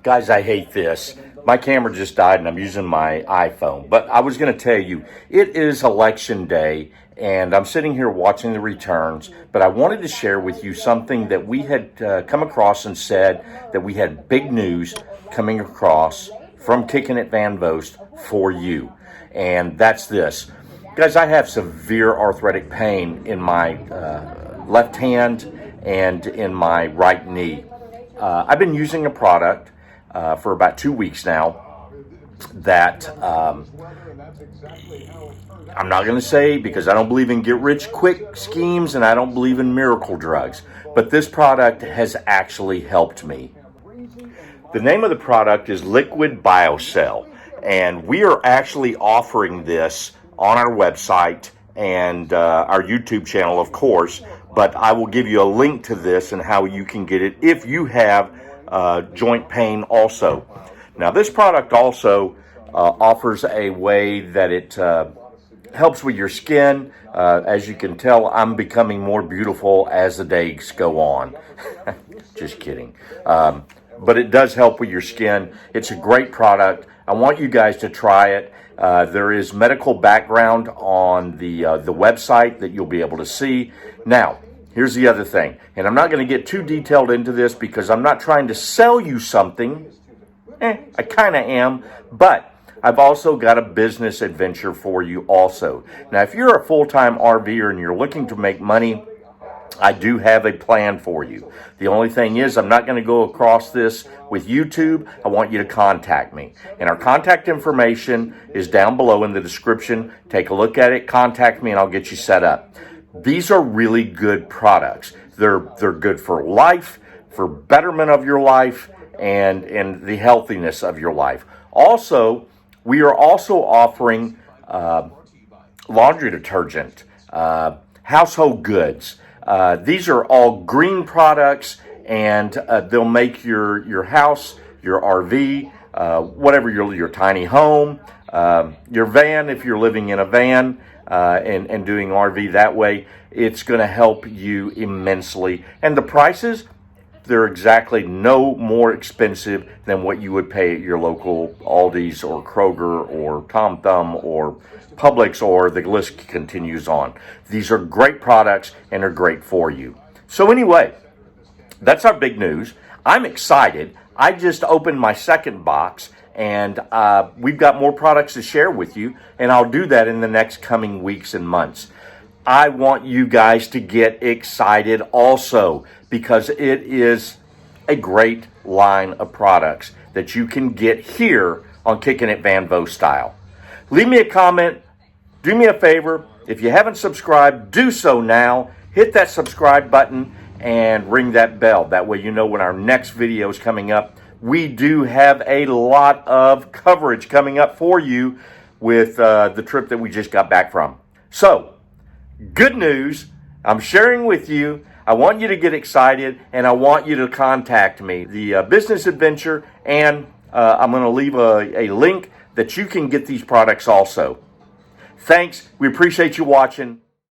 Guys, I hate this. My camera just died and I'm using my iPhone. But I was going to tell you, it is election day and I'm sitting here watching the returns. But I wanted to share with you something that we had come across and said that we had big news coming across from Kickin at Van Voast for you. And that's this. Guys, I have severe arthritic pain in my left hand and in my right knee. I've been using a product for about 2 weeks now that I'm not going to say because I don't believe in get-rich-quick schemes and I don't believe in miracle drugs. But this product has actually helped me. The name of the product is Liquid BioCell, and we are actually offering this on our website and our YouTube channel, of course, but I will give you a link to this and how you can get it if you have joint pain also. Now, this product also offers a way that it helps with your skin. As you can tell, I'm becoming more beautiful as the days go on. Just kidding. But it does help with your skin. It's a great product. I want you guys to try it. There is medical background on the website that you'll be able to see. Now, here's the other thing, and I'm not going to get too detailed into this because I'm not trying to sell you something. I kind of am, but I've also got a business adventure for you also. Now, if you're a full-time RVer and you're looking to make money, I do have a plan for you. The only thing is I'm not going to go across this with YouTube. I want you to contact me. And our contact information is down below in the description. Take a look at it, contact me, and I'll get you set up. These are really good products. They're good for life, for betterment of your life, and the healthiness of your life. Also, we are also offering laundry detergent, household goods. These are all green products, and they'll make your house, your RV, whatever your tiny home, your van if you're living in a van and doing RV that way, it's going to help you immensely. And the prices, they're exactly no more expensive than what you would pay at your local Aldi's or Kroger or Tom Thumb or Publix, or the list continues on. These are great products and are great for you. So anyway, that's our big news. I'm excited. I just opened my second box, and we've got more products to share with you, and I'll do that in the next coming weeks and months. I want you guys to get excited also because it is a great line of products that you can get here on Kickin at Van Voast Style. Leave me a comment. Do me a favor. If you haven't subscribed, do so now. Hit that subscribe button and ring that bell. That way you know when our next video is coming up. We do have a lot of coverage coming up for you with the trip that we just got back from. So, good news. I'm sharing with you. I want you to get excited, and I want you to contact me. The business adventure, and I'm going to leave a link that you can get these products also. Thanks. We appreciate you watching.